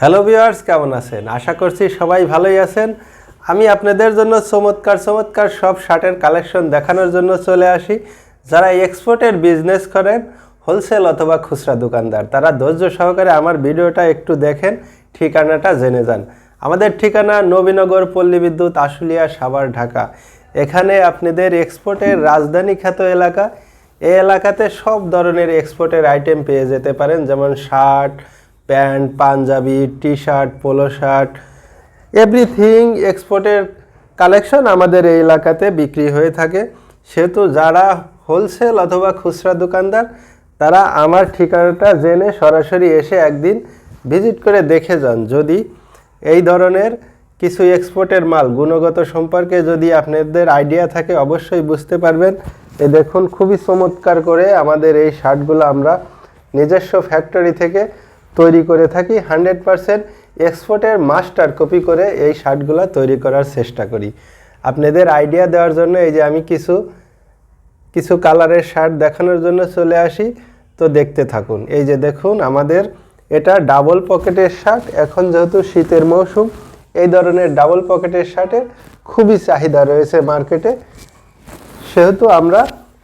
Hello viewers, কেমন আছেন? আশা করছি সবাই ভালোই আছেন। আমি আপনাদের জন্য চমৎকার চমৎকার সব শার্টের কালেকশন দেখানোর জন্য চলে আসি। যারা এক্সপোর্টের বিজনেস করেন, হোলসেল অথবা খুচরা দোকানদার, তারা ধৈর্য সহকারে আমার ভিডিওটা একটু দেখেন, ঠিকানাটা জেনে যান। আমাদের ঠিকানা নবীনগর, পল্লী বিদ্যুৎ, আশুলিয়া, সাভার, ঢাকা। এখানে আপনাদের এক্সপোর্টের রাজধানী খ্যাত এলাকা। এই এলাকাতে সব ধরনের এক্সপোর্টের আইটেম পেয়ে যেতে পারেন, যেমন shirt, pant, Punjabi, T shirt, polo shirt, everything এক্সপোর্টের কালেকশন আমাদের এই এলাকাতে বিক্রি হয়ে থাকে। সেহেতু যারা হোলসেল অথবা খুচরা দোকানদার, তারা আমার ঠিকানাটা জেনে সরাসরি এসে একদিন ভিজিট করে দেখে যান। যদি এই ধরনের কিছু এক্সপোর্টের মাল গুণগত সম্পর্কে যদি আপনাদের আইডিয়া থাকে, অবশ্যই বুঝতে পারবেন। এই দেখুন, খুবই চমৎকার করে আমাদের এই শার্টগুলো আমরা নিজস্ব ফ্যাক্টরি থেকে তৈরি করে থাকি। 100% এক্সপোর্টের মাস্টার কপি করে এই শার্টগুলো তৈরি করার চেষ্টা করি। আপনাদের আইডিয়া দেওয়ার জন্য এই যে আমি কিছু কালারের শার্ট দেখানোর জন্য চলে আসি, তো দেখতে থাকুন। এই যে দেখুন, আমাদের এটা ডাবল পকেটের শার্ট। এখন যেহেতু শীতের মৌসুম, এই ধরনের ডাবল পকেটের শার্টের খুবই চাহিদা রয়েছে মার্কেটে। সেহেতু আমরা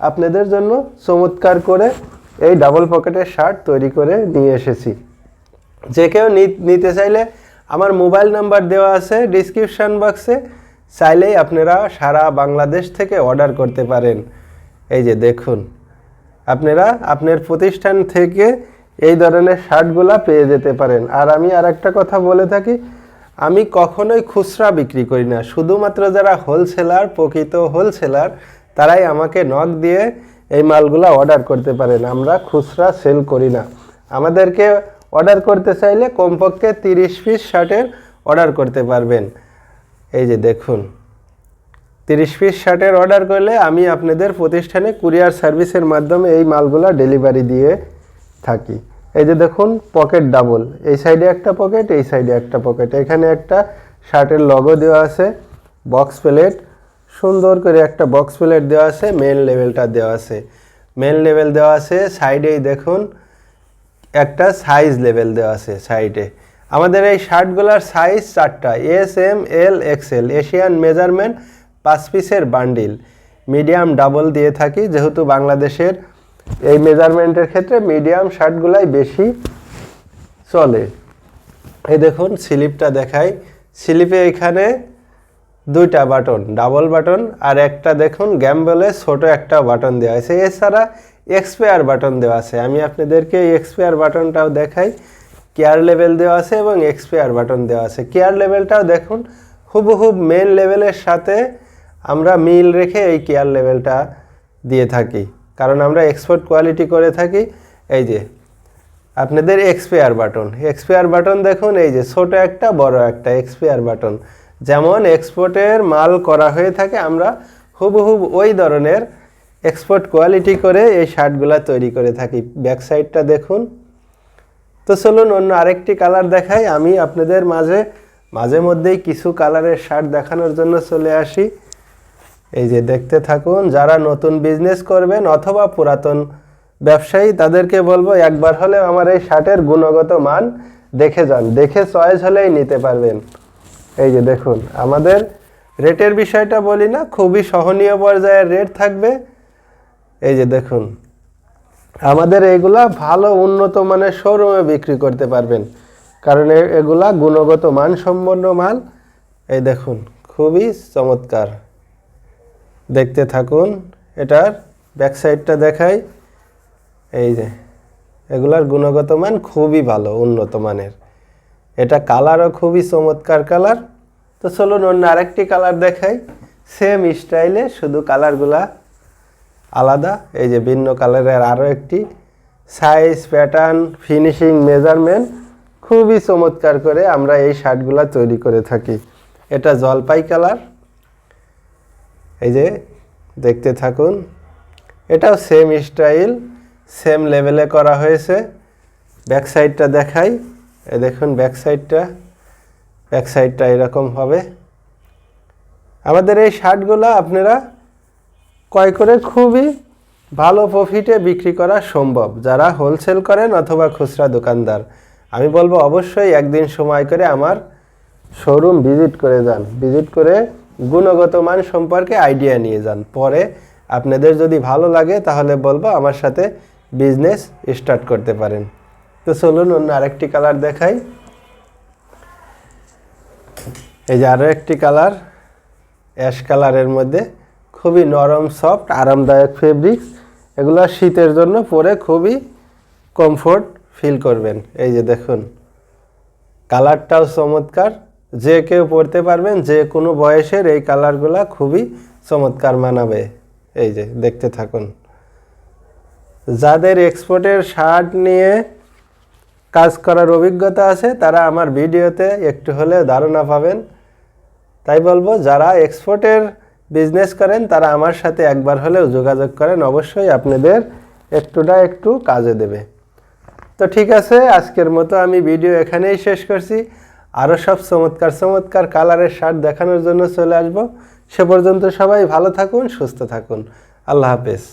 আপনাদের জন্য চমৎকার করে এই ডাবল পকেটের শার্ট তৈরি করে নিয়ে এসেছি। যে কেউ নিতে চাইলে আমার মোবাইল নাম্বার দেওয়া আছে ডিসক্রিপশান বক্সে, চাইলেই আপনারা সারা বাংলাদেশ থেকে অর্ডার করতে পারেন। এই যে দেখুন, আপনারা আপনার প্রতিষ্ঠান থেকে এই ধরনের শার্টগুলা পেয়ে যেতে পারেন। আর আমি আরেকটা কথা বলে থাকি, আমি কখনোই খুচরা বিক্রি করি না। শুধুমাত্র যারা হোলসেলার, প্রকৃত হোলসেলার, তারাই আমাকে নক দিয়ে এই মালগুলা অর্ডার করতে পারেন। আমরা খুচরা সেল করি না। আমাদেরকে অর্ডার করতে চাইলে কমপক্ষে 30 পিস শার্টের অর্ডার করতে পারবেন। এই যে দেখুন, 30 পিস শার্টের অর্ডার করলে আমি আপনাদের প্রতিষ্ঠানে কুরিয়ার সার্ভিসের মাধ্যমে এই মালগুলা ডেলিভারি দিয়ে থাকি। এই যে দেখুন, পকেট ডাবল, এই সাইডে একটা পকেট, এই সাইডে একটা পকেট। এখানে একটা শার্টের লগো দেওয়া আছে, বক্স প্লেট, সুন্দর করে একটা বক্স প্লেট দেওয়া আছে, মেন লেভেলটা দেওয়া আছে, মেন লেভেল দেওয়া আছে। সাইডেই দেখুন একটা সাইজ লেভেল দেওয়া আছে সাইডে। আমাদের এই শার্টগুলোর সাইজ 4টা, এস, এম, এল, এক্সেল, এশিয়ান মেজারমেন্ট, 5 পিসের বান্ডিল। মিডিয়াম ডাবল দিয়ে থাকি, যেহেতু বাংলাদেশের এই মেজারমেন্টের ক্ষেত্রে মিডিয়াম শার্টগুলাই বেশি চলে। এই দেখুন, স্লিপটা দেখাই। স্লিপে এখানে 2টা বাটন, ডাবল বাটন, আর একটা দেখুন গ্যাম্বলে ছোট একটা বাটন দেওয়া আছে। এছাড়া এক্সপায়ার বাটন দেওয়া আছে। আমি আপনাদেরকে এই এক্সপায়ার বাটনটাও দেখাই। কেয়ার লেভেল দেওয়া আছে এবং এক্সপায়ার বাটন দেওয়া আছে। কেয়ার লেভেলটাও দেখুন হুবহুব মেন লেভেলের সাথে আমরা মিল রেখে এই কেয়ার লেভেলটা দিয়ে থাকি, কারণ আমরা এক্সপোর্ট কোয়ালিটি করে থাকি। এই যে আপনাদের এক্সপায়ার বাটন, এক্সপায়ার বাটন দেখুন, এই যে ছোট একটা বড় একটা এক্সপায়ার বাটন। যেমন এক্সপোর্টের মাল করা হয়ে থাকে, আমরা হুবহুব ওই ধরনের এক্সপোর্ট কোয়ালিটি করে এই শার্টগুলো তৈরি করে থাকি। ব্যাক সাইডটা দেখুন। তো চলুন অন্য আরেকটি কালার দেখাই। আমি আপনাদের মাঝে মধ্যেই কিছু কালারের শার্ট দেখানোর জন্য চলে আসি। এই যে দেখতে থাকুন। যারা নতুন বিজনেস করবেন অথবা পুরাতন ব্যবসায়ী, তাদেরকে বলবো একবার হলেও আমার এই শার্টের গুণগত মান দেখে যান, দেখে চয়েস হলেই নিতে পারবেন। এই যে দেখুন, আমাদের রেটের বিষয়টা বলি না, খুবই সহনীয় পর্যায়ের রেট থাকবে। এই যে দেখুন, আমাদের এইগুলা ভালো উন্নত মানের শোরুমে বিক্রি করতে পারবেন, কারণ এগুলা গুণগত মানসম্পন্ন মাল। এই দেখুন, খুবই চমৎকার, দেখতে থাকুন। এটার ব্যাক সাইডটা দেখাই। এই যে এগুলার গুণগত মান খুবই ভালো, উন্নত মানের। এটা কালারও খুবই চমৎকার কালার। তো চলুন অন্য আরেকটি কালার দেখাই, সেম স্টাইলে, শুধু কালারগুলা আলাদা। এই যে ভিন্ন কালারের আরও একটি, সাইজ, প্যাটার্ন, ফিনিশিং, মেজারমেন্ট খুবই চমৎকার করে আমরা এই শার্টগুলা তৈরি করে থাকি। এটা জলপাই কালার। এই যে দেখতে থাকুন, এটাও সেম স্টাইল, সেম লেভেলে করা হয়েছে। ব্যাক সাইডটা দেখাই। এই দেখুন ব্যাক সাইডটা এরকম হবে। আমাদের এই শার্টগুলো আপনারা ক্রয় করে খুবই ভালো প্রফিটে বিক্রি করা সম্ভব, যারা হোলসেল করেন অথবা খুচরা দোকানদার। আমি বলবো অবশ্যই একদিন সময় করে আমার শোরুম ভিজিট করে যান, ভিজিট করে গুণগত মান সম্পর্কে আইডিয়া নিয়ে যান। পরে আপনাদের যদি ভালো লাগে তাহলে বলবো আমার সাথে বিজনেস স্টার্ট করতে পারেন। তো চলুন অন্য আরেকটি কালার দেখাই। এই যে আরও একটি কালার, অ্যাশ কালারের মধ্যে খুবই নরম সফট আরামদায়ক ফেব্রিক্স। এগুলো শীতের জন্য পরে খুবই কমফোর্ট ফিল করবেন। এই যে দেখুন কালারটাও চমৎকার, যে কেউ পরতে পারবেন, যে কোনো বয়সের এই কালারগুলা খুবই চমৎকার মানাবে। এই যে দেখতে থাকুন। যাদের এক্সপোর্টের শার্ট নিয়ে কাজ করার অভিজ্ঞতা আছে তারা আমার ভিডিওতে একটু হলেও ধারণা পাবেন। তাই বলবো যারা এক্সপোর্টের বিজনেস করেন তারা আমার সাথে একবার হলেও যোগাযোগ করেন, অবশ্যই আপনাদের একটু কাজে দেবে। তো ঠিক আছে, আজকের মতো আমি ভিডিও এখানেই শেষ করছি। আরও সব চমৎকার কালারের শার্ট দেখানোর জন্য চলে আসব। সে পর্যন্ত সবাই ভালো থাকুন, সুস্থ থাকুন। আল্লাহ হাফেজ।